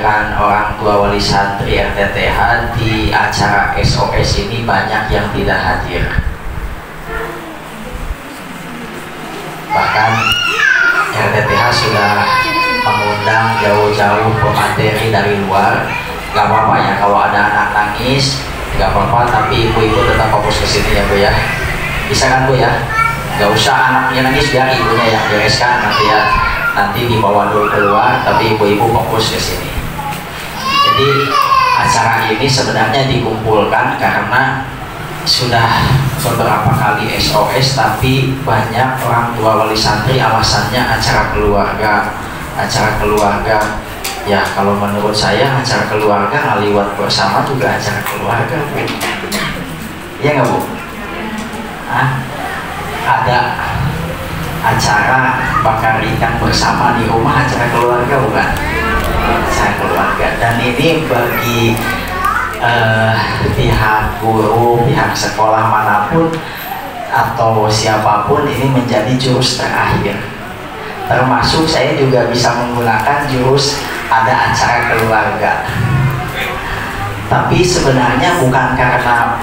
rekan orang tua wali santri RTTH di acara SOS ini banyak yang tidak hadir. Bahkan RTTH sudah mengundang jauh-jauh pemateri dari luar. Gak apa-apa ya kalau ada anak nangis, gak apa-apa, tapi ibu-ibu tetap fokus ke sini ya Bu ya. Bisa kan Bu ya? Gak usah anaknya nangis, biar ibunya yang bereskan nanti ya. Nanti dibawa dulu keluar, tapi ibu-ibu fokus ke sini. Jadi acara ini sebenarnya dikumpulkan karena sudah beberapa kali SOS, tapi banyak orang tua wali santri alasannya acara keluarga. Ya kalau menurut saya acara keluarga ngaliwat bersama juga acara keluarga Bu. Iya nggak Bu? Ada acara bakar ikan bersama di rumah, acara keluarga bukan? Acara keluarga. Dan ini bagi pihak guru, pihak sekolah manapun atau siapapun ini menjadi jurus terakhir. Termasuk saya juga bisa menggunakan jurus ada acara keluarga. Tapi sebenarnya bukan karena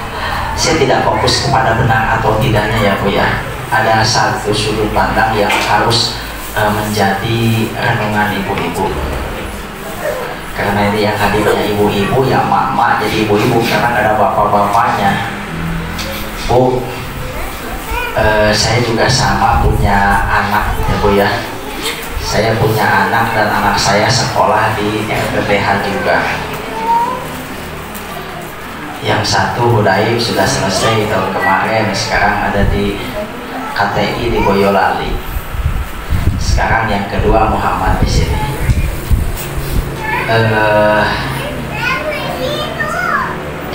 saya tidak fokus kepada benar atau tidaknya ya Bu ya. Ada satu sudut pandang yang harus menjadi renungan ibu-ibu. Karena ini yang hadirnya ibu-ibu, yang mak-mak jadi ibu-ibu karena nggak ada bapak-bapaknya. Bu, saya juga sama punya anak ya Bu ya. Saya punya anak dan anak saya sekolah di RTTH juga. Yang satu Hudaib sudah selesai tahun kemarin, sekarang ada di KTI di Boyolali. Sekarang yang kedua Muhammad di sini.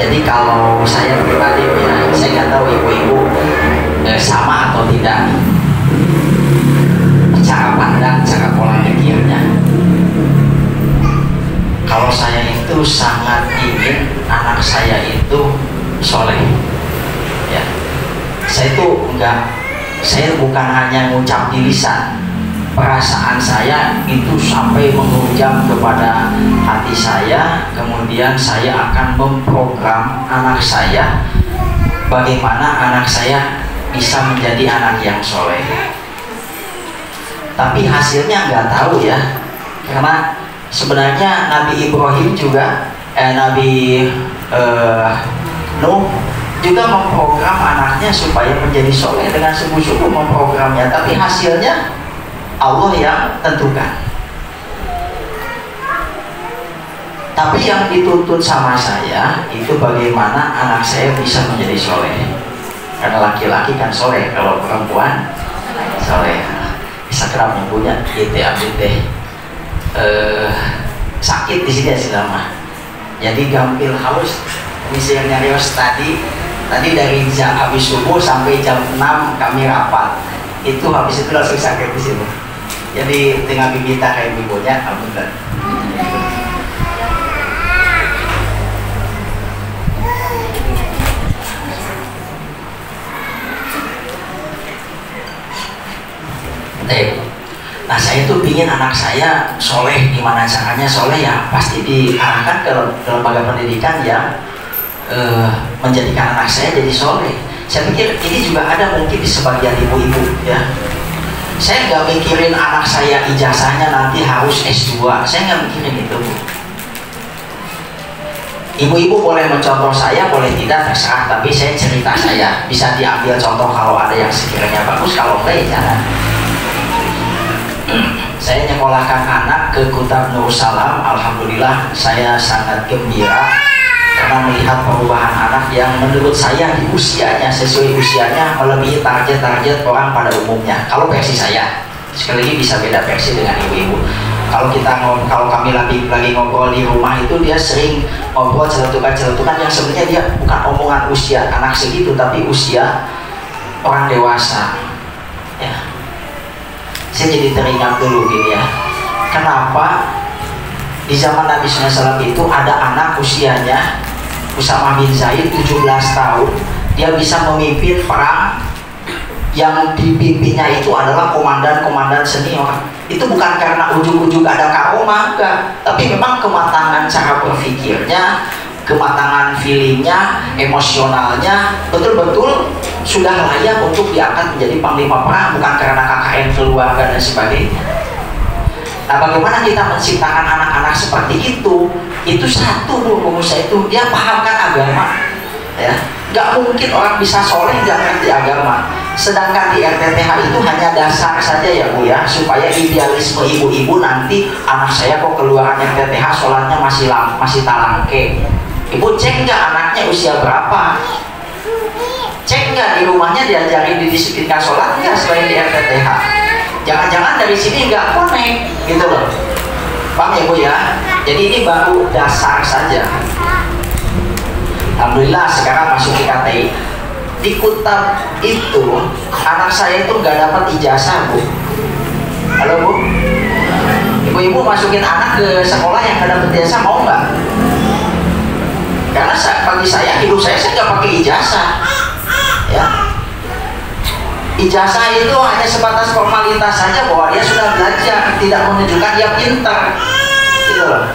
Jadi kalau saya pribadi ya, saya nggak tahu ibu-ibu sama atau tidak cara pandang, cara pola pikirnya. Kalau saya itu sangat ingin anak saya itu soleh. Ya, saya itu saya bukan hanya ngucap di lisan, perasaan saya itu sampai menghujam kepada hati saya. Kemudian saya akan memprogram anak saya bagaimana anak saya bisa menjadi anak yang soleh. Tapi hasilnya nggak tahu ya, karena sebenarnya Nabi Ibrahim juga Nabi Nuh juga memprogram anaknya supaya menjadi soleh dengan sungguh-sungguh memprogramnya, tapi hasilnya Allah yang tentukan. Tapi yang dituntut sama saya itu bagaimana anak saya bisa menjadi soleh. Karena laki-laki kan soleh, kalau perempuan soleh. Bisa kerap nyebutnya gitu sakit di sini sih lama. Jadi gampil haus. Misalnya Rios tadi dari jam habis subuh sampai jam 6 kami rapat. Itu habis itu langsung sakit di sini. Jadi dengan bibita kayak ibunya, alhamdulillah. Nah saya tuh pingin anak saya soleh. Gimana caranya soleh? Ya pasti diarahkan ke lembaga pendidikan yang menjadikan anak saya jadi soleh. Saya pikir ini juga ada mungkin di sebagian ibu-ibu ya. Saya nggak mikirin anak saya ijazahnya nanti harus S2, saya nggak mikirin itu Bu. Ibu-ibu boleh mencontoh saya, boleh tidak terserah, tapi saya cerita saya bisa diambil contoh kalau ada yang sekiranya bagus, kalau enggak ya jangan. Saya nyekolahkan anak ke Kutab Nursalam. Alhamdulillah saya sangat gembira karena melihat perubahan anak yang menurut saya di usianya, sesuai usianya melebihi target-target orang pada umumnya. Kalau versi saya, sekali lagi bisa beda versi dengan ibu-ibu. Kalau kami lagi ngobrol di rumah itu dia sering ngobrol celetukan-celetukan yang sebenarnya dia bukan omongan usia anak segitu, tapi usia orang dewasa. Ya. Saya jadi teringat dulu gini ya, kenapa di zaman Nabi SAW itu ada anak usianya Usamah bin Zaid 17 tahun, dia bisa memimpin perang yang dipimpinnya itu adalah komandan-komandan senior. Itu bukan karena ujung-ujung ada karoma, enggak, tapi memang kematangan cara berpikirnya, kematangan feelingnya, emosionalnya betul-betul sudah layak untuk diangkat menjadi panglima perang, bukan karena KKN keluarga dan sebagainya. Nah, bagaimana kita menciptakan anak-anak seperti itu? Itu satu Bu, pengusaha itu dia pahamkan agama, ya. Gak mungkin orang bisa soleh gak ngerti agama. Sedangkan di RTTH itu hanya dasar saja ya Bu ya, supaya idealisme ibu-ibu nanti anak saya kok keluaran RTTH sholatnya masih talangke. Ibu cek nggak anaknya usia berapa? Cek nggak di rumahnya diajarin didisiplinkan sholat nggak selain di RTTH? Jangan-jangan dari sini nggak connect gitu loh. Paham ya Bu ya? Jadi ini baru dasar saja. Alhamdulillah sekarang masuk ke KTI. Di Kutab itu anak saya itu nggak dapat ijazah Bu. Halo Bu, ibu-ibu masukin anak ke sekolah yang nggak dapat ijazah mau nggak? Karena bagi saya hidup saya nggak pakai ijazah, ya. Ijazah itu hanya sebatas formalitas saja bahwa dia sudah belajar, tidak menunjukkan dia pintar, gitu loh.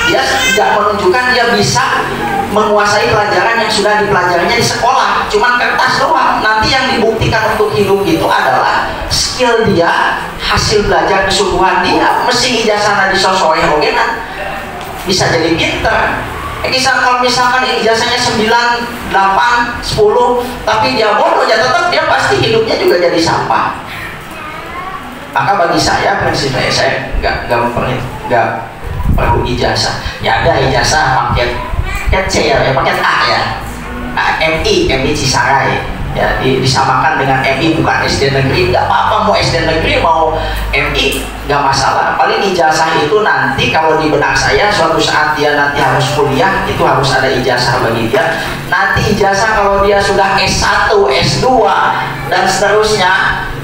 Dia tidak menunjukkan dia bisa menguasai pelajaran yang sudah dipelajarinya di sekolah, cuman kertas doang. Nanti yang dibuktikan untuk hidup itu adalah skill dia, hasil belajar kesungguhan dia. Mesti ijazahnya disosokin, oke kan? Bisa jadi pinter. Kalau misalkan ijazahnya 9, 8, 10, tapi dia bodoh, ya tetap dia pasti hidupnya juga jadi sampah. Maka bagi saya prinsip saya nggak perlu ijazah. Ya ada ijazah paket C ya, paket A ya, MI Cisarai ya, disamakan dengan MI bukan SD negeri, nggak apa-apa mau SD negeri mau MI nggak masalah. Paling ijazah itu nanti kalau di benak saya suatu saat dia nanti harus kuliah itu harus ada ijazah bagi dia. Nanti ijazah kalau dia sudah S1, S2 dan seterusnya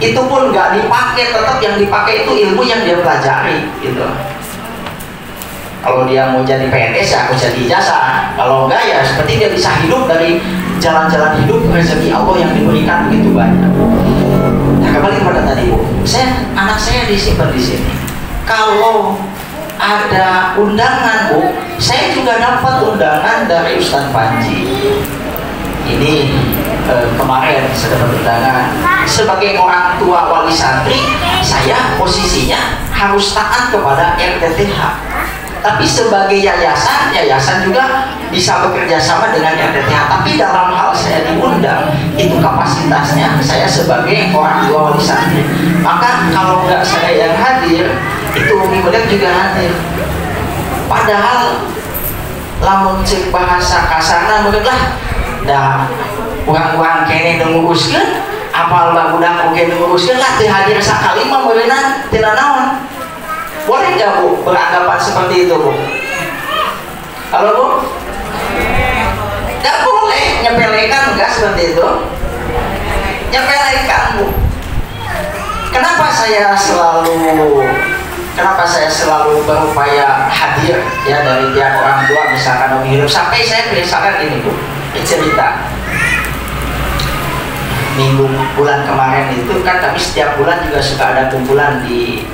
itu pun nggak dipakai, tetap yang dipakai itu ilmu yang dia pelajari gitu. Kalau dia mau jadi PNS ya harus jadi ijazah, kalau enggak ya seperti dia bisa hidup dari jalan-jalan hidup rezeki Allah yang diberikan begitu banyak. Nah kembali kepada tadi Bu, anak saya disimpan di sini. Kalau ada undangan Bu, saya juga dapat undangan dari Ustadz Panji. Ini kemarin saya dapat undangan sebagai orang tua wali santri. Saya posisinya harus taat kepada RTTH. Tapi sebagai yayasan juga bisa bekerja sama dengan RTTH. Tapi dalam hal saya diundang, itu kapasitasnya saya sebagai orang tua wali santri. Maka kalau nggak saya yang hadir, itu Umi Mulia juga hadir. Padahal lamun cek bahasa kasarna mereka dah orang-orang kene nguruskeun, apal babudak oge nguruskeun lah teu hadir sakali mah meureunan teu naon. Boleh nggak Bu beranggapan seperti itu Bu? Halo Bu? Nggak boleh nyepelekan nggak seperti itu? Nyepelekan Bu. Kenapa saya selalu berupaya hadir ya dari pihak orang tua misalkan Umi hidup sampai saya misalkan ini Bu cerita bulan kemarin itu kan kami setiap bulan juga suka ada kumpulan di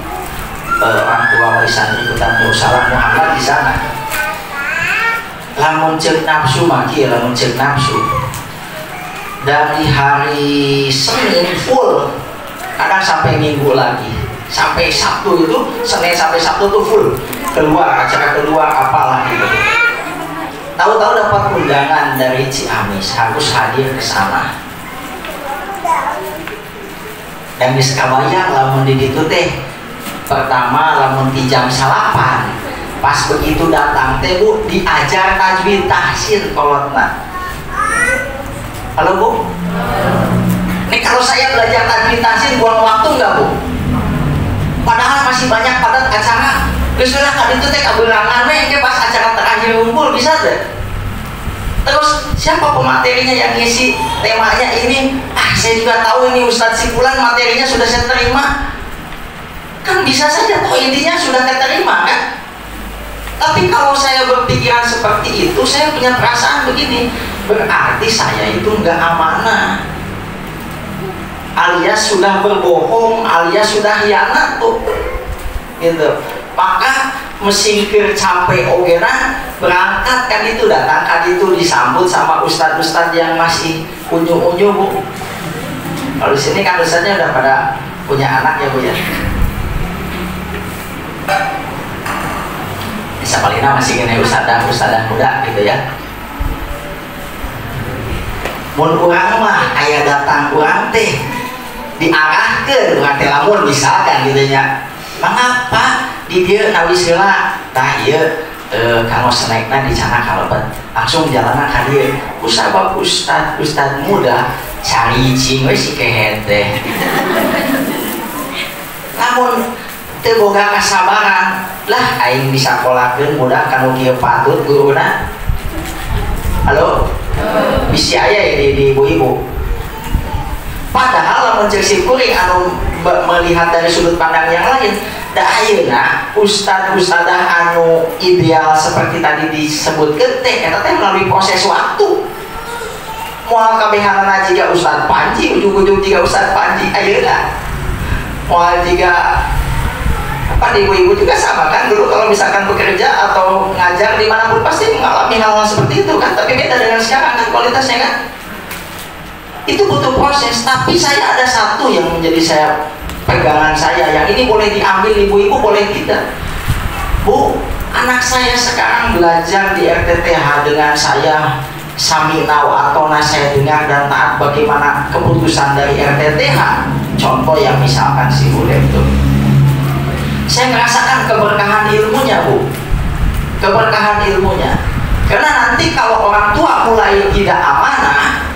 orang tua wali santri Kutab Darussalam Muhammad di sana. Lamun cek nafsu maki, lamun cek nafsu dari hari Senin full, kadang sampai Minggu lagi, sampai Sabtu itu Senin sampai Sabtu tuh full keluar acara keluar apalah gitu. Tahu-tahu dapat undangan dari Ciamis harus hadir ke sana. Dan di Sekabayang lamun di ditu teh pertama lamun di jam 8 pas begitu datang teh Bu diajar tajwid tahsin kolotna. Halo Bu, ini kalau saya belajar tajwid tahsin buang waktu nggak Bu? Padahal masih banyak padat acara. Geuslah ka ditu teh kaberangan we pas acara terakhir ngumpul bisa deh. Terus siapa pematerinya yang ngisi temanya ini? Saya juga tahu ini Ustadz Sipulan materinya sudah saya terima. Kan bisa saja toh intinya sudah keterima kan. Tapi kalau saya berpikiran seperti itu, saya punya perasaan begini, berarti saya itu nggak amanah. alias sudah berbohong, alias sudah hianat tuh gitu. Maka mesin ke capek ogena berangkat kan itu, datang kan itu disambut sama ustadz-ustadz yang masih unyu-unyu bu. Kalau di sini kan ustadznya udah pada punya anak ya bu ya. Bisa palingnya masih gini ustadzah muda gitu ya. Mun urang mah aya datang urang teh diarahkeun urang teh lamun misalkan gitu nya. Mangapa di dieu nawis heula tah ieu kanggo snackna di sana kalebet langsung jalanan ka dieu. Kusabab ustad muda cari cing we si kehet teh. Namun teu boga kasabaran lah aing bisa kolahkeun budak kanu kieu patut guruna. Halo? Bisa aya ya di ibu-ibu. Padahal lamun ceuk si kuring anu melihat dari sudut pandang yang lain, da ayeuna ustad-ustadah anu ideal seperti tadi disebutkeun teh eta teh melalui proses waktu. Moal kabehanana jiga Ustad Panji, ujung-ujung jiga Ustad Panji ayeuna. Moal jiga apa di ibu-ibu juga sama kan, dulu kalau misalkan bekerja atau ngajar dimanapun pasti mengalami hal-hal seperti itu kan, tapi beda dengan sekarang kan kualitasnya kan. Itu butuh proses. Tapi saya ada satu yang menjadi pegangan saya, yang ini boleh diambil ibu-ibu, boleh tidak. Bu, anak saya sekarang belajar di RTTH dengan saya saminau atau saya dengar dan taat bagaimana keputusan dari RTTH. Contoh yang misalkan si Bu itu, saya merasakan keberkahan ilmunya bu, keberkahan ilmunya. Karena nanti kalau orang tua mulai tidak amanah,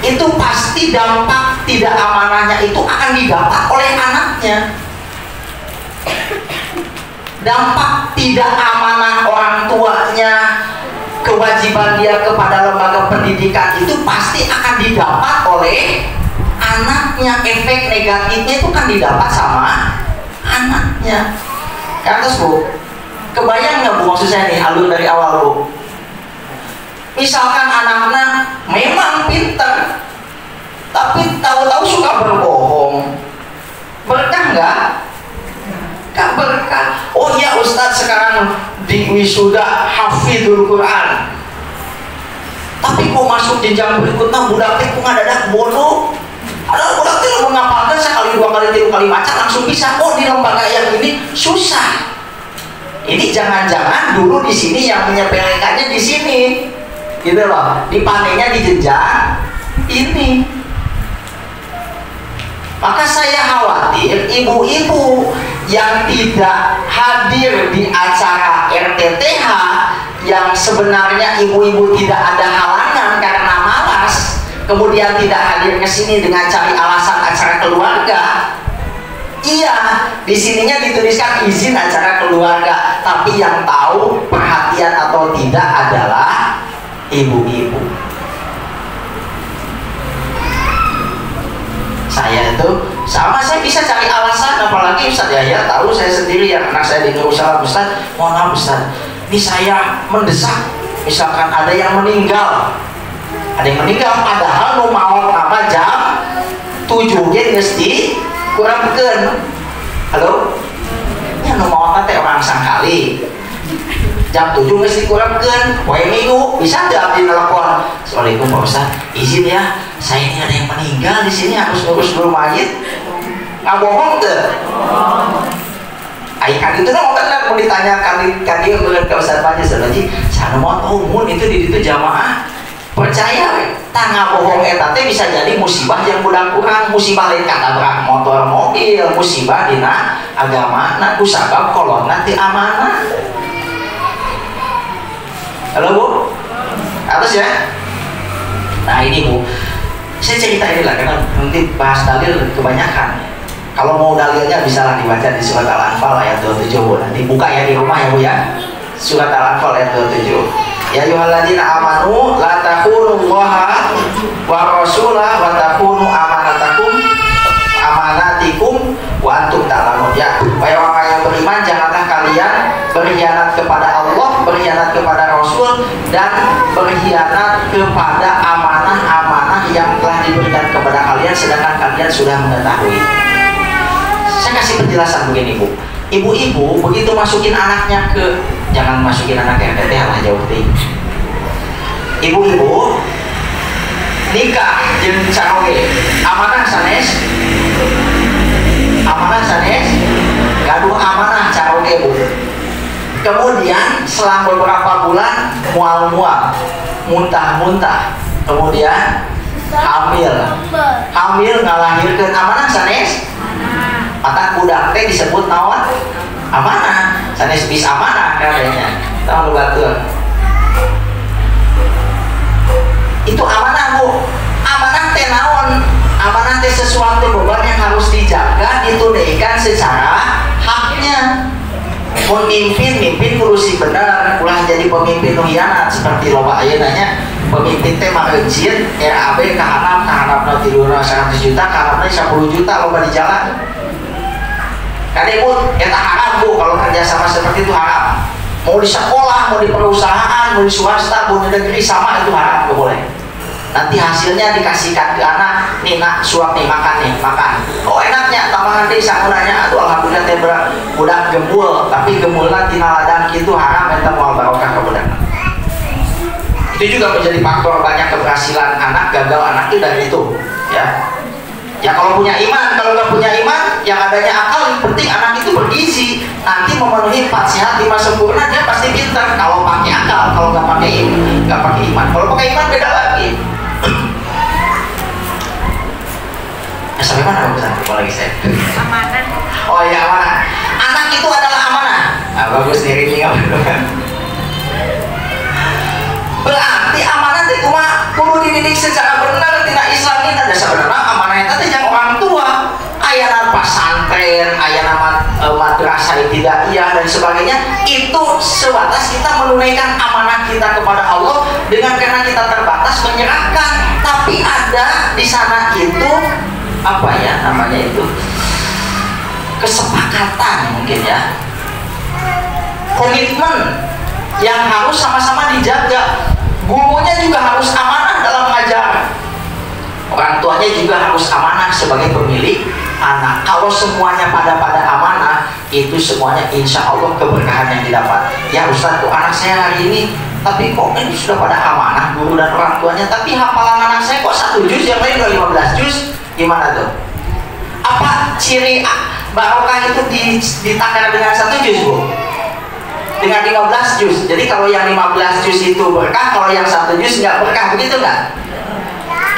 itu pasti dampak tidak amanahnya itu akan didapat oleh anaknya. Dampak tidak amanah orang tuanya, kewajiban dia kepada lembaga pendidikan itu pasti akan didapat oleh anaknya. Efek negatifnya itu kan didapat sama anaknya. Terus bu, kebayang nggak bu maksud saya nih alur dari awal bu? Misalkan anak-anak memang pintar, tapi tahu-tahu suka berbohong, berkah nggak? Nggak berkah. Oh iya Ustadz sekarang di wisuda hafidul Quran, tapi kok masuk jenjang berikutnya budak teh kok ngadadak bodoh. Ada budak teh mau ngapalkan sekali dua kali tiga kali maca langsung bisa. Oh di lembaga yang ini susah. Ini jangan-jangan dulu di sini yang menyepelekannya di sini, gitu loh. Dipanennya di jenjang ini. Maka saya khawatir ibu-ibu yang tidak hadir di acara RTTH, yang sebenarnya ibu-ibu tidak ada halangan karena malas, kemudian tidak hadir ke sini dengan cari alasan acara keluarga. Iya, di sininya dituliskan izin acara keluarga, tapi yang tahu perhatian atau tidak adalah ibu-ibu. Saya itu sama, saya bisa cari alasan, apalagi Ustaz ya tahu saya sendiri ya, anak saya di Nurul Ustaz, mohon maaf Ustaz, ini saya mendesak, misalkan ada yang meninggal, padahal mau maut nama jam 7 ge mesti kurang beken. Halo? Ya nu maut teh orang sangkali. Jam 7 mesti kurang beken. Poe Minggu bisa enggak abdi nelpon? Assalamualaikum Pak Ustaz, izin ya, saya ini ada yang meninggal di sini, harus ngurus dulu mayit. Ngabohong teu? Ai kan itu dong kan mau ditanyakan kan dia ke Ustaz Panji Haji, sana mau umum itu di itu jamaah. Percaya we, tangga bohong eta teh bisa jadi musibah yang budak kurang, musibah lain katabrak motor mobil, musibah dina agama na kusabab kolonna teu amanah. Halo bu, atas ya. Nah ini bu, saya cerita ini lah karena nanti bahas dalil kebanyakan. Kalau mau dalilnya bisalah dibaca di surat Al-Anfal ayat 27 bu. Nanti buka ya di rumah ya bu ya. Surat Al-Anfal ayat 27. Ya ayyuhalladzina amanu la takhunu-Allaha wa rasulahu wa takhunu amanatikum wa antum ta'lamun. Ya, wahai orang yang beriman, janganlah kalian berkhianat kepada Allah, berkhianat kepada Rasul, dan berkhianat kepada amanah-amanah yang yang telah diberikan kepada kalian sedangkan kalian sudah mengetahui. Saya kasih penjelasan begini Bu. Ibu-ibu begitu masukin anaknya ke, jangan masukin anaknya ke teteh lah, jauh deh. Ibu-ibu nikah jeung caroge amanah sanes, gaduh amanah caroge Bu. Kemudian selang beberapa bulan mual-mual, muntah-muntah, kemudian hamil ngalahirkeun amanah sanes. Mata budak teh disebut naon? Amanah. Sanes bis amanah katanya. Tahu lu batur. Itu amanah Bu. Amanah teh naon? Amanah teh sesuatu beban yang harus dijaga, ditunaikan secara haknya. Mun mimpin kurusi bener, ulah jadi pemimpin nu hianat seperti loba ayeuna nya. Pemimpin teh mah eujieun RAB kahanapna 100 juta, kahanapna 10 juta loba di jalan. Kadepun eta haram Bu, kalau kerja sama seperti itu haram. Mau di sekolah, mau di perusahaan, mau di swasta, mau di negeri sama itu haram, gak boleh. Nanti hasilnya dikasihkan ke anak, nih nak suap nih makan nih, makan. Oh enaknya tambahan deh sakunanya, aduh alhamdulillah teh budak gembul, tapi gembulna tina ladang kitu haram eta moal barokah ka budak. Itu juga menjadi faktor banyak keberhasilan anak, gagal anak itu dari itu, ya. Ya kalau punya iman, kalau nggak punya iman, yang adanya akal, yang penting anak itu bergizi, nanti memenuhi 4 sehat 5 sempurna, dia pasti pintar. Kalau pakai akal, kalau nggak pakai iman, kalau pakai iman beda lagi. Sampai mana urusan? Lagi saya. Amanah. Oh iya amanah. Anak itu adalah amanah. Nah, bagus nih ini berarti amanah itu mah perlu dididik secara benar. Tidak Islamin ada sebenarnya amanah itu yang orang tua. Ayana pesantren, ayana madrasah ibtidaiyah dan sebagainya, itu sebatas kita menunaikan amanah kita kepada Allah dengan karena kita terbatas menyerahkan. Tapi ada di sana itu apa ya namanya itu kesepakatan mungkin ya, komitmen yang harus sama-sama dijaga. Gurunya juga harus amanah dalam mengajar, orang tuanya juga harus amanah sebagai pemilik anak. Kalau semuanya pada amanah, itu semuanya insya Allah keberkahan yang didapat. Ya Ustaz, tuh anak saya hari ini, tapi kok ini sudah pada amanah guru dan orang tuanya, tapi hafalan anak saya kok 1 juz, yang lain udah 15 juz. Gimana tuh? Apa ciri barokah itu ditakar dengan 1 juz Bu? Dengan 15 juz. Jadi kalau yang 15 juz itu berkah, kalau yang 1 juz nggak berkah, begitu nggak?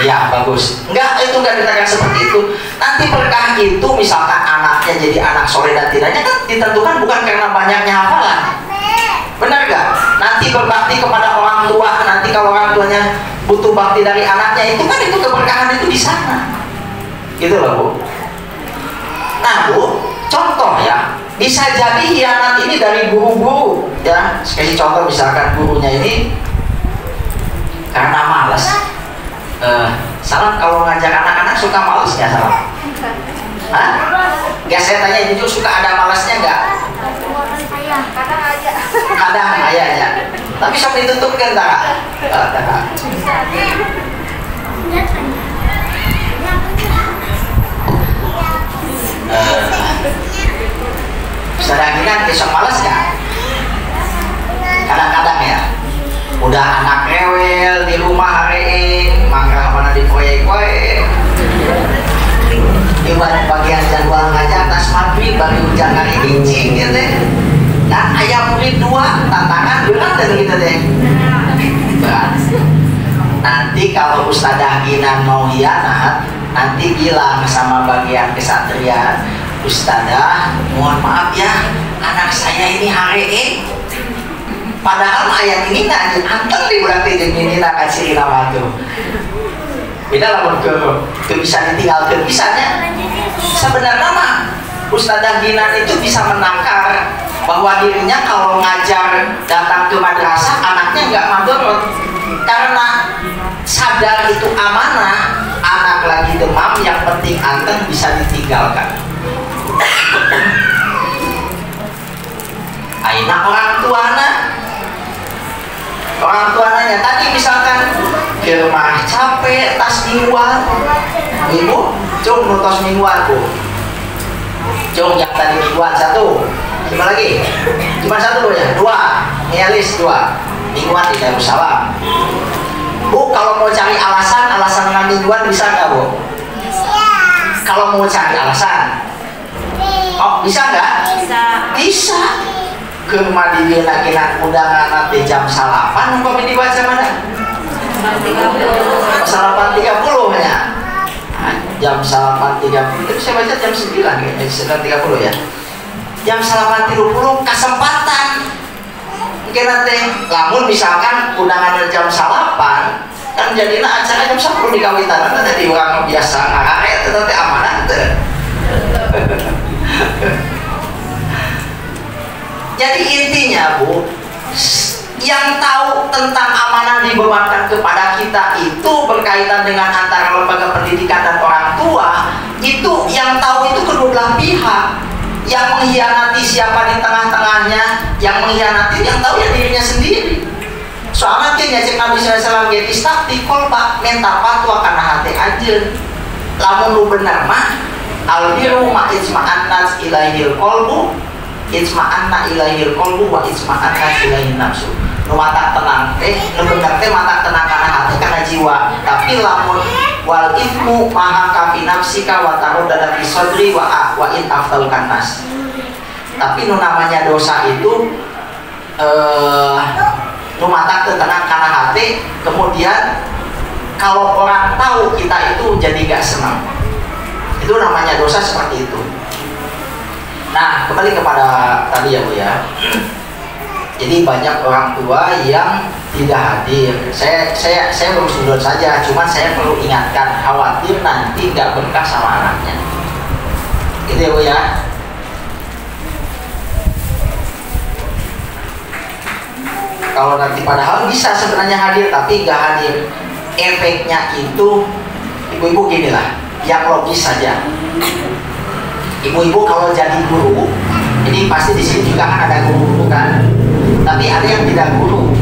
Ya bagus. Enggak, itu nggak ditakar seperti itu. Nanti berkah itu misalkan anaknya jadi anak soleh dan tidaknya kan ditentukan bukan karena banyaknya hafalan. Benar nggak? Nanti berbakti kepada orang tua, nanti kalau orang tuanya butuh bakti dari anaknya, itu kan itu keberkahan itu di sana. Gitu loh Bu. Nah Bu, contoh ya, bisa jadi hianat ini dari guru-guru ya. Kasih contoh misalkan gurunya ini karena malas. Salam kalau ngajar anak-anak suka malas nggak Salam? Hah? Nggak, saya tanya jujur, suka ada malasnya nggak? Kadang aja. Kadang aja ya. Tapi sok ditutupkan tak? Sedaginan besok malas nggak? Kadang-kadang ya. Udah anak rewel di rumah hari mangga mana di proyek-proyek. Ibarat bagian jadwal ngajar tas maghrib baru hujan hari incing gitu deh. Dan ayam murid 2 tantangan berat dan gitu deh. Berat. Nanti kalau Ustadzah Ginan mau hianat, nanti bilang sama bagian kesatria, Ustadzah, mohon maaf ya, anak saya ini hari ini. Padahal ayat ini nanti anteng di berarti ini nak kasih nama tuh. Beda lah ke bisa ditinggalkan bisanya. Sebenarnya mah Ustadzah Ginan itu bisa menakar bahwa dirinya kalau ngajar datang ke madrasah anaknya nggak madorot karena sadar itu amanah. Anak lagi demam, yang penting anteng bisa ditinggalkan. Aina orang tuanya tadi misalkan ke rumah capek, tas mingguan. Ibu, cung nutos mingguan bu. Cung yang tadi mingguan satu. Gimana lagi? Cuma satu ya, dua. Ngelis dua. Mingguan di Darussalam. Bu, kalau mau cari alasan dengan mingguan bisa nggak bu? Kalau mau cari alasan, oh bisa nggak? Bisa. Ke Madinah nakinan undangan nanti jam salapan, kami dibaca mana? Salapan 30 ya. Jam salapan 30 itu saya baca jam 9 ya, 9.30 ya. Jam salapan 30 kesempatan. Mungkin nanti, namun misalkan undangan jam salapan, kan jadilah acara jam 10 di kawitan, nanti orang biasa ngaret, nanti amanah tuh. Jadi intinya bu, yang tahu tentang amanah dibebankan kepada kita itu berkaitan dengan antara lembaga pendidikan dan orang tua, itu yang tahu itu kedua belah pihak. Yang mengkhianati siapa di tengah-tengahnya, yang mengkhianati yang tahu ya dirinya sendiri. Soalnya kayaknya cek Nabi SAW getis takti kolbak minta fatwa karena hati aja. Lamun lu bener mah albiru ma ijma'an nas ilaihil kolbu, ijma'anna ilaihil kolbu wa ijma'an nas ilaihil nafsu. Nu mata tenang nu bener mata tenang karena hati karena jiwa. Tapi lamun wal ifmu maha kafi nafsika wa tarudada fi sadri wa in afdalkan nas. Tapi nu namanya dosa itu rumah tenang karena hati, kemudian kalau orang tahu kita itu jadi gak senang, itu namanya dosa seperti itu. Nah, kembali kepada tadi ya bu ya. Jadi banyak orang tua yang tidak hadir. Saya baru sudut saja, cuman saya perlu ingatkan, khawatir nanti gak berkah sama anaknya. Gitu ya bu ya. Kalau nanti padahal bisa sebenarnya hadir tapi nggak hadir, efeknya itu ibu-ibu gini lah, yang logis saja. Ibu-ibu kalau jadi guru, ini pasti di sini juga kan ada guru kan, tapi ada yang tidak guru.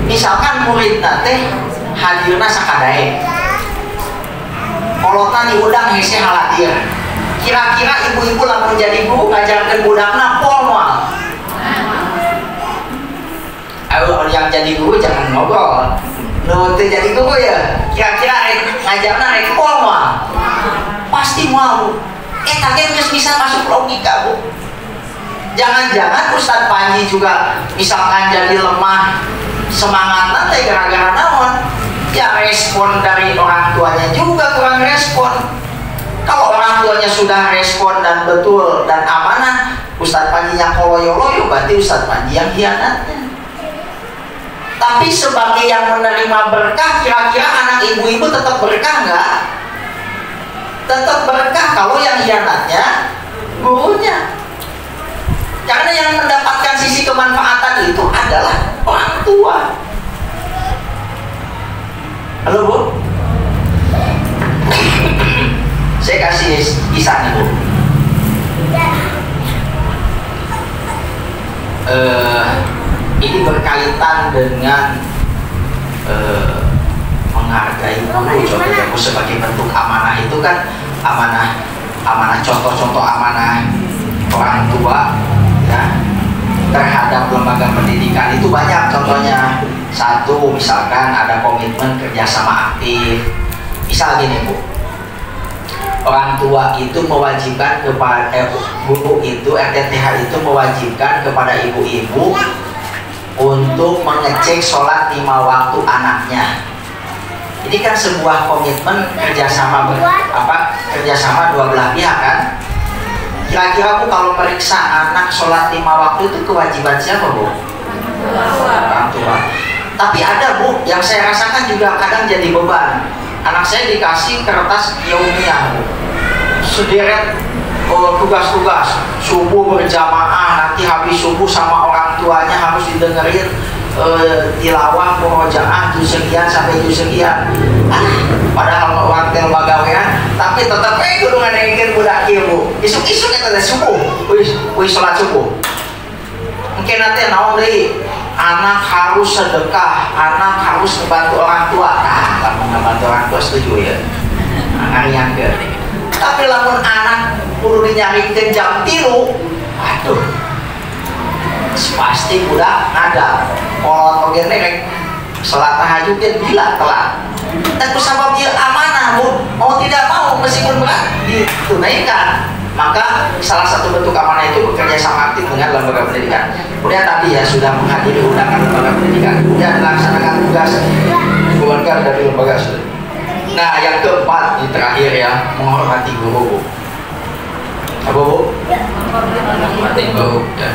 Misalkan murid nanti hadirna sakadae, kolotan diundang hese haladir. Kira-kira ibu-ibu lamun jadi guru ngajarkan budakna pol moal. Ayo yang jadi guru jangan ngobrol. Lu tuh jadi guru ya. Kira-kira ngajarna rek pol moal. Pasti mau. Tapi harus bisa masuk logika bu. Jangan-jangan Ustadz Panji juga misalkan jadi lemah semangat nanti gara-gara naon? Ya respon dari orang tuanya juga kurang respon. Kalau orang tuanya sudah respon dan betul dan amanah, Ustadz Panjinya koloyo-loyo, berarti Ustadz Panji yang hianatnya. Tapi sebagai yang menerima berkah, kira-kira anak ibu-ibu tetap berkah nggak? Tetap berkah kalau yang hianatnya gurunya. Karena yang mendapatkan sisi kemanfaatan itu adalah orang tua. Halo bu? Saya kasih kisah nih bu. Ini berkaitan dengan menghargai guru. Contohnya bu, sebagai bentuk amanah itu kan amanah contoh-contoh amanah orang tua ya terhadap lembaga pendidikan itu banyak. Contohnya satu, misalkan ada komitmen kerjasama aktif. Misal gini bu, orang tua itu mewajibkan kepada guru itu, RTTH itu mewajibkan kepada ibu-ibu untuk mengecek sholat 5 waktu anaknya. Ini kan sebuah komitmen kerjasama kerjasama dua belah pihak kan. Kira-kira bu kalau periksa anak sholat 5 waktu itu kewajiban siapa bu? Orang tua. Tapi ada bu yang saya rasakan juga kadang jadi beban. Anak saya dikasih kertas yaumiyah bu, sederet tugas-tugas subuh berjamaah, nanti habis subuh sama orang tuanya harus didengerin tilawah murojaah juz sekian sampai juz sekian. Padahal orang tel bagawean tapi tetap kudu ngadengkeun budak ieu bu. Isuk-isuk eta teh subuh, wis salat subuh. Mungkin nanti naon deui anak harus sedekah, anak harus membantu orang tua. Nah, lamun membantu orang tua setuju ya. Ngarian ke. Tapi lamun anak kudu dinyarikeun jam 3, aduh. Pasti udah ada. Kolot oge rek salat tahajud gila telat. Dan kusabab dia amanah, Bu. Mau tidak mau meskipun berat ditunaikan. Maka salah satu bentuk amanah itu bekerja sama aktif dengan lembaga pendidikan. Kemudian tadi ya sudah menghadiri undangan lembaga pendidikan, kemudian melaksanakan tugas keluarga dari lembaga sudah. Nah, yang keempat di terakhir ya, menghormati guru, Bu. Apa, Bu? Menghormati guru. Ya.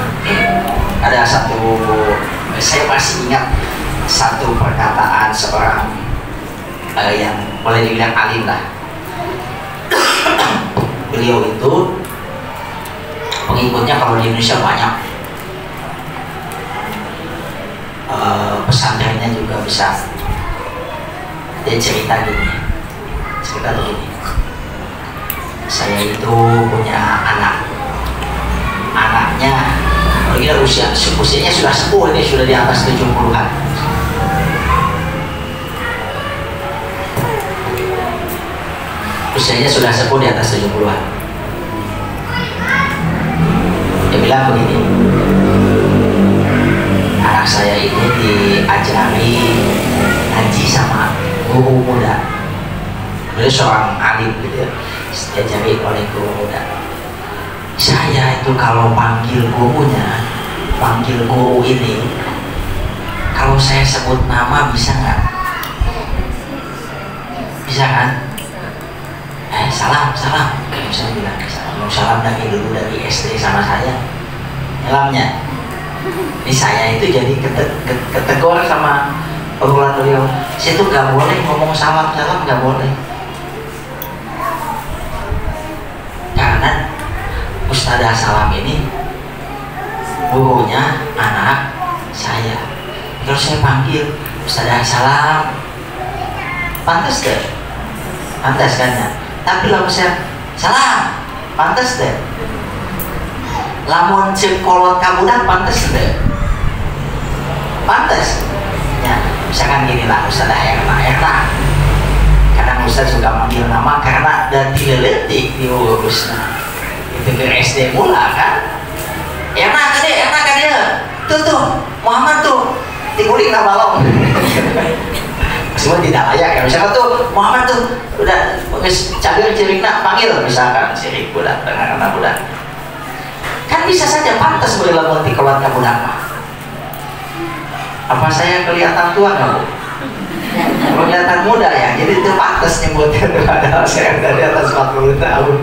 Ada satu, saya masih ingat satu perkataan seorang yang boleh dibilang alim lah. Beliau itu pengikutnya kalau di Indonesia banyak, pesantrennya juga besar. Dia cerita begini, saya itu punya anaknya, kalau usianya sudah sepuh, ini sudah di atas 70-an. Usianya sudah sepuh di atas 70-an. Dia bilang begini, anak saya ini diajari ngaji sama guru muda. Beliau seorang alim gitu ya, diajari oleh guru muda. Saya itu kalau panggil gurunya, panggil guru ini, kalau saya sebut nama bisa nggak? Bisa kan? Salam, saya bilang salam dari dulu dari SD sama saya. Salamnya, ini saya itu jadi ketegur sama perguruan beliau. Saya tuh nggak boleh ngomong salam, nggak boleh. Karena Ustadzah Salam ini gurunya anak saya. Kalau saya panggil Ustadzah Salam, pantas deh, pantas kan ya? Tapi lamun saya salam, pantas deh. Lamun kolot kabudak pantas deh, pantas. Ya, misalkan gini lah, Ustadzah Erna. Kadang Ustadz suka manggil nama karena dan dileletik di urusnya. Itu ke SD mula kan. Erna kade, tuh, Muhammad tuh, dikulik nama lo. Semua tidak layak ya, misalkan tuh Muhammad tuh udah cadir cirikna panggil misalkan sirik budak dengan anak budak kan bisa saja pantas boleh lamun ti keluarga budak mah. Apa saya kelihatan tua nggak, Bu? Kelihatan muda ya, jadi itu pantas nyebutnya padahal saya dari atas 40 tahun.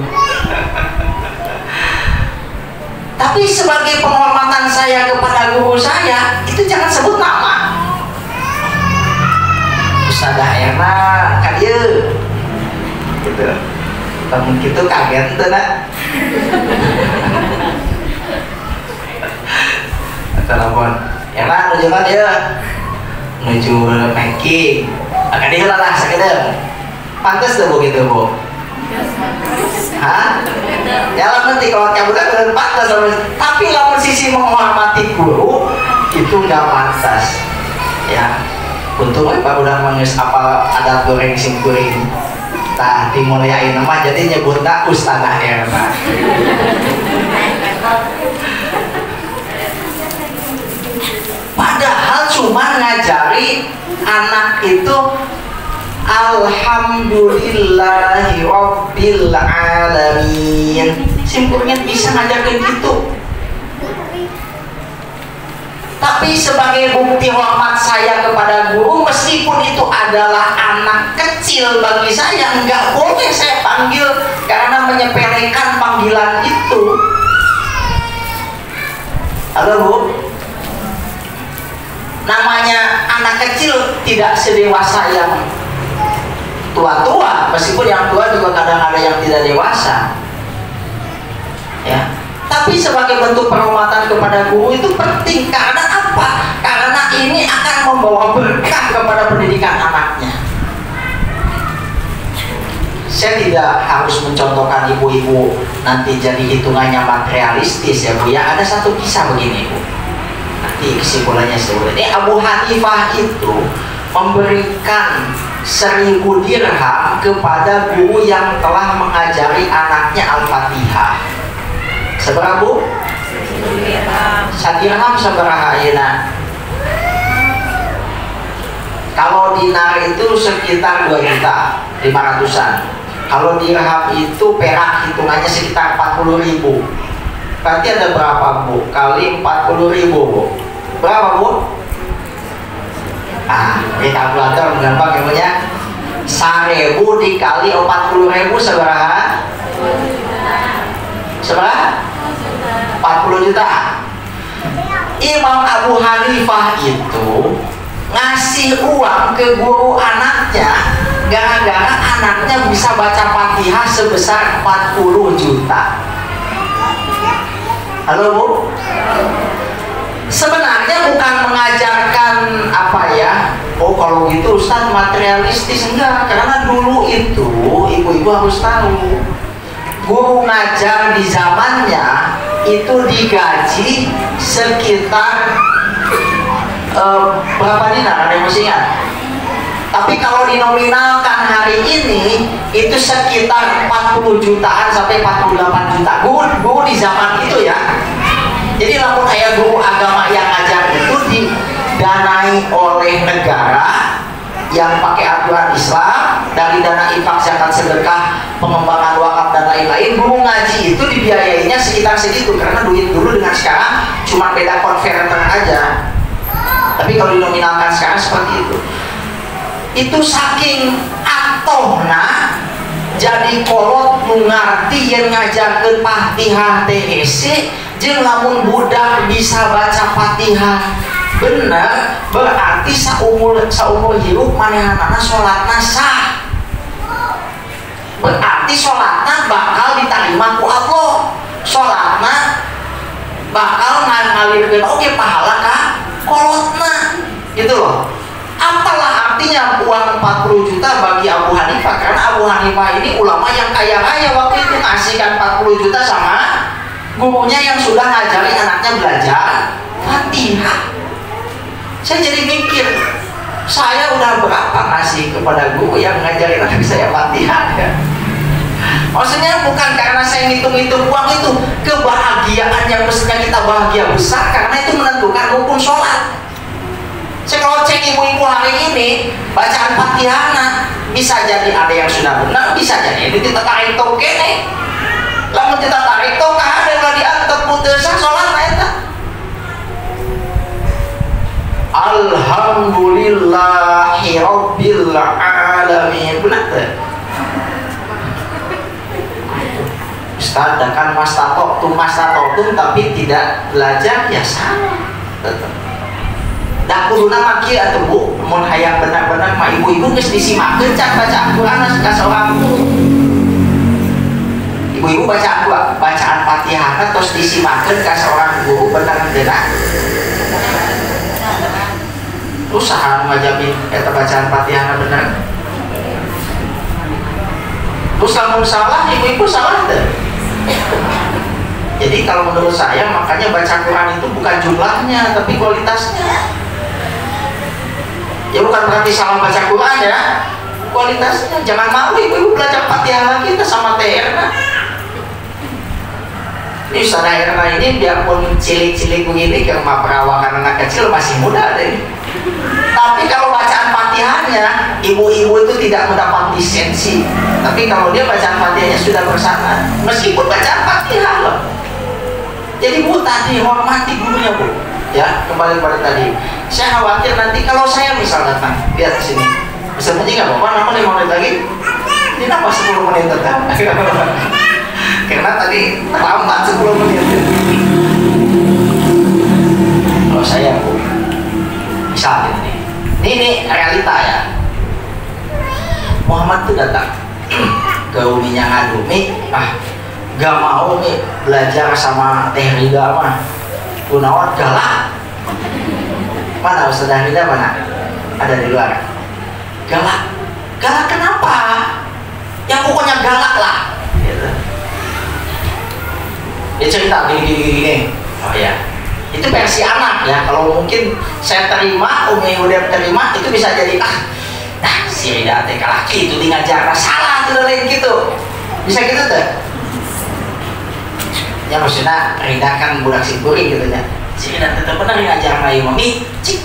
Tapi sebagai penghormatan saya kepada guru saya, itu jangan sebut nama. Ustadzah Erna kadir gitu, temen gitu kaget tuh nak. Telepon Erna nuju kan dia nuju Meki kadir lah sekedar pantas tuh begitu, Bu. Hah? Jalan nanti kalau kamu kan pantas, tapi lamun sisi menghormati guru itu nggak pantas ya. Untung Pak udah mengis apa ada goreng simkuring tah dimuliain nama jadi nyebutnya Ustadzah Erna. Padahal cuma ngajari anak itu alhamdulillahi rabbil alamin, simpulnya bisa ngajarin gitu. Tapi sebagai bukti hormat saya kepada guru, meskipun itu adalah anak kecil bagi saya, nggak boleh saya panggil karena menyepelekan panggilan itu. Halo, Bu. Namanya anak kecil tidak sedewasa yang tua-tua, meskipun yang tua juga kadang ada yang tidak dewasa. Ya. Tapi sebagai bentuk penghormatan kepada guru itu penting. Karena apa? Karena ini akan membawa berkah kepada pendidikan anaknya. Saya tidak harus mencontohkan ibu-ibu nanti jadi hitungannya materialistis ya, Bu ya. Ada satu kisah begini, Bu. Nanti kesimpulannya seperti ini. Abu Hanifah itu memberikan 1000 dirham kepada guru yang telah mengajari anaknya Al-Fatihah. Seberapa Bu? 1 dirham seberapa ayeuna? Kalau dinar itu sekitar 2.500.000-an. Kalau dirham itu perak hitungannya sekitar 40.000. Berarti ada berapa Bu? Kali 40.000 Bu. Berapa Bu? Ini kalkulator gampang ya. 1.000 dikali 40.000 seberapa? Seberapa? 40 juta. Imam Abu Hanifah itu ngasih uang ke guru anaknya gara-gara anaknya bisa baca Fatihah sebesar 40 juta. Halo Bu? Sebenarnya bukan mengajarkan apa ya, oh kalau gitu Ustaz materialistis, enggak. Karena dulu itu ibu-ibu harus tahu, guru ngajar di zamannya itu digaji sekitar berapa dinar, ada yang masih ingat? Tapi kalau dinominalkan hari ini itu sekitar 40 jutaan sampai 48 juta. Guru di zaman itu ya. Jadi lamun kayak guru agama yang ngajar itu didanai oleh negara yang pakai aturan Islam, dari dana infak, zakat, sedekah, pengembangan wakaf dan lain-lain. Guru ngaji itu dibiayainya sekitar segitu, karena duit dulu dengan sekarang cuma beda konverter aja. Tapi kalau dinominalkan sekarang seperti itu. Itu saking atohna jadi kolot ngarti yang ngajarkeun Fatihah THC jeung lamun budak bisa baca Fatihah bener, berarti saumur hirup manehanana sholatna sah. Berarti sholatna bakal diterima ku Allah. Sholatna bakal ngalirkeun oge pahala ka kolotna, gitu loh. Apalah artinya uang 40 juta bagi Abu Hanifah? Karena Abu Hanifah ini ulama yang kaya raya waktu itu, ngasihkan 40 juta sama gurunya yang sudah ngajari anaknya belajar Fatihah. Saya jadi mikir, saya udah berapa ngasih kepada guru yang ngajarin anak saya Fatihah ya? Maksudnya bukan karena saya ngitung-ngitung uang itu, kebahagiaan yang mestinya kita bahagia besar karena itu menentukan rukun sholat. Saya kalau cek ibu-ibu hari ini bacaan Fatihah bisa jadi ada yang sudah benar, bisa jadi ini kita tarik toke nih. Lamun kita tarik toke ada yang diangkat putusan sholat eta. Alhamdulillahi Rabbil Alamin. Benar tuh. Ustaz, kan mas tato tapi tidak belajar ya sama tetap. Dah kuduna maki atau Bu, mun hayang benar-benar mah ibu-ibu geus disimakeun can baca Al-Qur'an ka seorang guru. Ibu-ibu bacaan Fatihah terus disimakeun ka seorang guru benar benar. Usaha ngajamin eta bacaan Fatihah benar. Terus lamun salah, ibu-ibu salah teh. Jadi kalau menurut saya makanya baca Quran itu bukan jumlahnya tapi kualitasnya. Ya bukan berarti salah baca Quran ya, kualitasnya. Jangan malu ibu-ibu belajar Fatihah lagi kita sama TR. Ini Ustaz Erna ini biarpun cilik-cilik begini ke rumah perawakan anak kecil masih muda deh. Tapi kalau bacaan Fatihahnya ibu-ibu itu tidak mendapat lisensi. Tapi kalau dia bacaan Fatihahnya sudah bersama, meskipun bacaan Fatihah loh. Jadi Bu tadi hormati gurunya Bu. Ya, kembali pada tadi. Saya khawatir nanti kalau saya misal datang, lihat sini. Bisa punya nggak Bapak? Nama 5 menit lagi? Ini nama 10 menit tetap. Karena tadi terlambat 10 menit. Kalau saya Bu, misal ini. Ini realita ya. Muhammad tuh datang ke uminya ngadu, gak mau nih belajar sama Teh Rida mah. Gunawan galak. Mana Ustaz Rida mana? Ada di luar. Galak. Galak kenapa? Ya pokoknya galak lah. Gitu. Dia cerita gini. Oh ya. Itu versi anak ya. Kalau mungkin saya terima, Umi udah terima, itu bisa jadi si Rida teh laki itu ngajar salah itu lain gitu. Bisa gitu tuh. Ya maksudnya Rida kan budak sipuri gitu ya. Si Rida tetap benar ngajar Mayu Mami. Cik,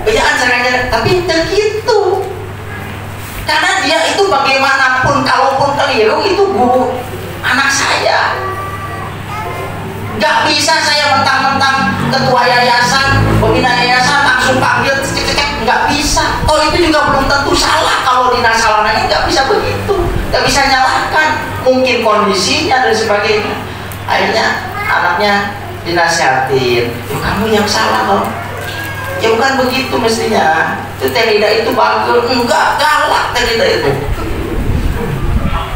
bejaan saya ngajar, tapi begitu. Karena dia itu bagaimanapun kalaupun keliru itu guru anak saya. Gak bisa saya mentang-mentang ketua yayasan, pembina yayasan langsung panggil cek-cek, nggak bisa. Oh itu juga belum tentu salah kalau dinasalananya, nggak bisa begitu, nggak bisa nyalahkan. Mungkin kondisinya dan sebagainya. Akhirnya anaknya dinasihatin, kamu yang salah loh. Ya bukan begitu mestinya. Itu Terida itu bagus, enggak galak Terida itu.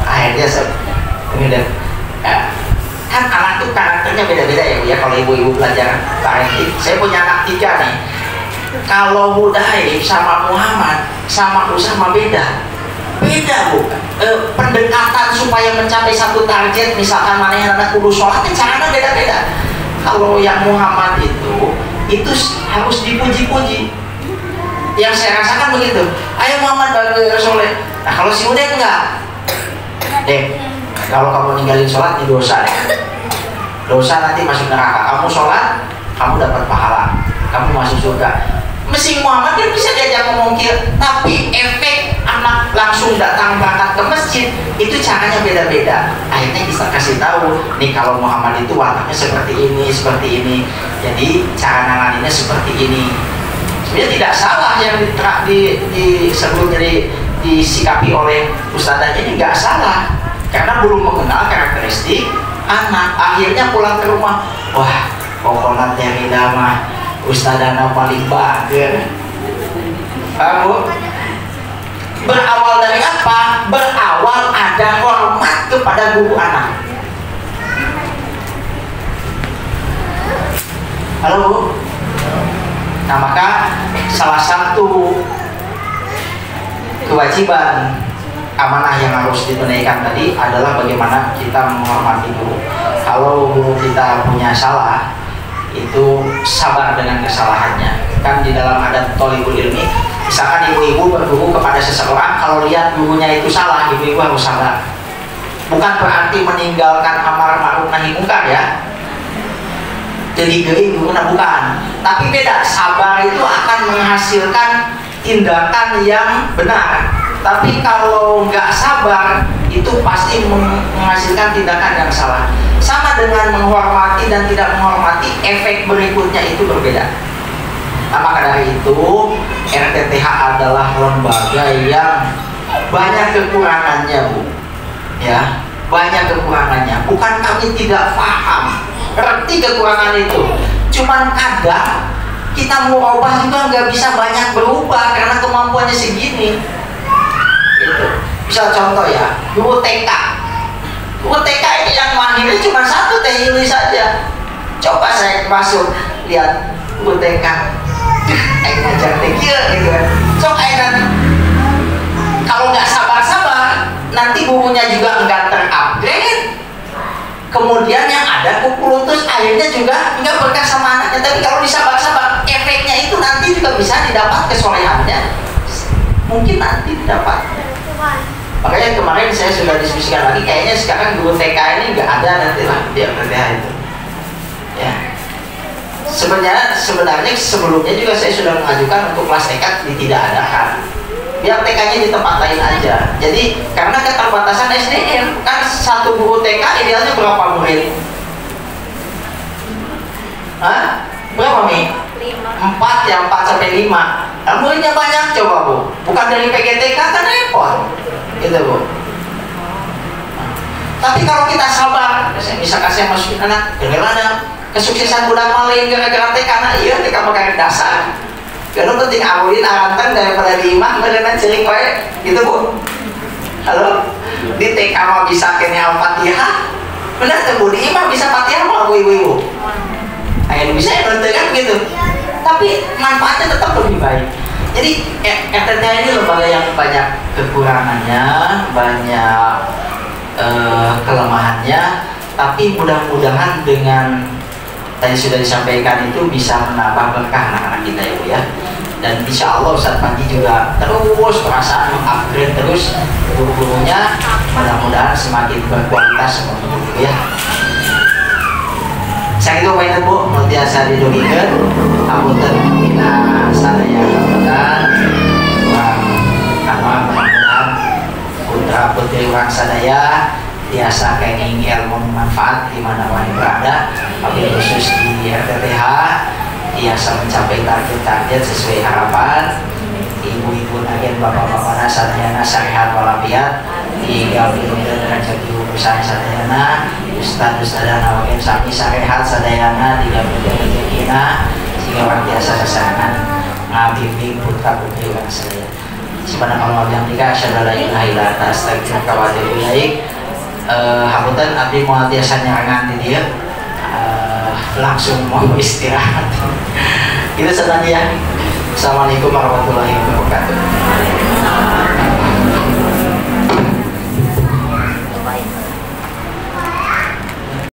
Akhirnya kemudian kan anak tuh karakternya beda-beda ya kalau ibu-ibu belajar parenting. Saya punya anak 3 nih. Kalau Mudaib sama Muhammad sama Usama beda bu. Pendekatan supaya mencapai satu target, misalkan mana yang anak kudu sholat, caranya beda-beda. Kalau yang Muhammad itu harus dipuji-puji. Yang saya rasakan begitu. Ayo Muhammad bagi soleh. Nah kalau si Udah enggak. Kalau kamu ninggalin sholat ini dosa deh. Dosa nanti masuk neraka. Kamu sholat, kamu dapat pahala, kamu masuk surga. Mesin Muhammad kan bisa diajak ngomongin, tapi efek anak langsung datang berangkat ke masjid itu caranya beda-beda. Akhirnya kita kasih tahu, nih kalau Muhammad itu wataknya seperti ini. Jadi cara nanganinnya seperti ini. Sebenarnya tidak salah yang sebelumnya disikapi oleh ustadzanya ini nggak salah. Karena belum mengenal karakteristik anak. Akhirnya pulang ke rumah, wah pokoknya Terida mah ustadzana paling bager. Kamu berawal dari apa? Berawal ada hormat kepada guru anak. Halo Bu. Nah maka salah satu kewajiban amanah yang harus ditunaikan tadi adalah bagaimana kita menghormati guru. Kalau guru kita punya salah, itu sabar dengan kesalahannya. Kan di dalam adat thalibul ilmi, misalkan ibu-ibu berguru kepada seseorang, kalau lihat gurunya itu salah, ibu-ibu harus sabar. Bukan berarti meninggalkan amar ma'ruf nahi munkar ya. Jadi guru bukan. Tapi beda, sabar itu akan menghasilkan tindakan yang benar. Tapi kalau nggak sabar itu pasti menghasilkan tindakan yang salah. Sama dengan menghormati dan tidak menghormati, efek berikutnya itu berbeda. Nah maka dari itu RTTH adalah lembaga yang banyak kekurangannya Bu. Ya, banyak kekurangannya. Bukan kami tidak paham, ngerti kekurangan itu. Cuman kadang kita mau ubah juga nggak bisa banyak berubah karena kemampuannya segini. Gitu. Bisa contoh ya, guru TK. Guru TK ini yang mahirnya cuma satu, Teh Yuli saja. Coba saya masuk, lihat guru TK. Ngajar TK gitu kan. So kalau nggak sabar-sabar, nanti gurunya juga nggak terupgrade. Kemudian yang ada kukuluntus akhirnya juga nggak berkah sama anaknya. Tapi kalau disabar-sabar, efeknya itu nanti juga bisa didapat kesolehannya. Mungkin nanti didapat. Makanya kemarin saya sudah diskusikan lagi, kayaknya sekarang guru TK ini nggak ada nanti lah di RTTH itu. Ya. Sebenarnya sebelumnya juga saya sudah mengajukan untuk kelas TK tidak adakan. Biar TK-nya di tempat lain aja. Jadi karena keterbatasan SDM, kan satu guru TK idealnya berapa murid? Hah? Berapa nih? 4 ya, 4 sampai 5. Nah, muridnya banyak coba Bu. Bukan dari PGTK kan repot. Gitu Bu. Tapi kalau kita sabar, misalkan saya masukin anak, bagaimana kesuksesan budak malin gara-gara TK, nah iya TK makanan dasar. Karena penting awalin arantan daripada 5 beneran cering wae, gitu Bu. Halo? Di TK mah bisa kene Al-Fatihah. Benar tuh Bu, di 5 bisa Fatihah mah ibu-ibu. Ayo bisa ya nanti kan gitu. Tapi manfaatnya tetap lebih baik. Jadi RTTH ini lembaga yang banyak kekurangannya, banyak kelemahannya, tapi mudah-mudahan dengan tadi sudah disampaikan itu bisa menambah berkah anak-anak kita ya Bu ya. Dan insya Allah Ustadz Panji juga terus perasaan mengupgrade terus guru-gurunya, mudah-mudahan semakin berkualitas seperti itu ya. Saya itu pengen Bu, mau biasa didongengkeun, apunten mina sadaya kapunten, karena mudah-mudahan putra putri orang sadaya biasa kenging ilmu manfaat di mana mana berada, tapi khusus di RTTH biasa mencapai target-target sesuai harapan. Ibu-ibu nagen bapak-bapak sadayana sehat walafiat, tinggal di rezeki urusan sadayana, ustad-ustadana wagen sami sehat sadayana, tidak rezekina sehingga orang biasa kesenangan ngabimbing putra putri orang sadaya. Subhanallah yang tiga asyhadu alla ilaha illa anta astaghfiruka wa atubu ilaik. Hapunten abdi moal tiasa nyarangan di dieu. Langsung mau istirahat. Itu saja ya. Assalamualaikum warahmatullahi wabarakatuh.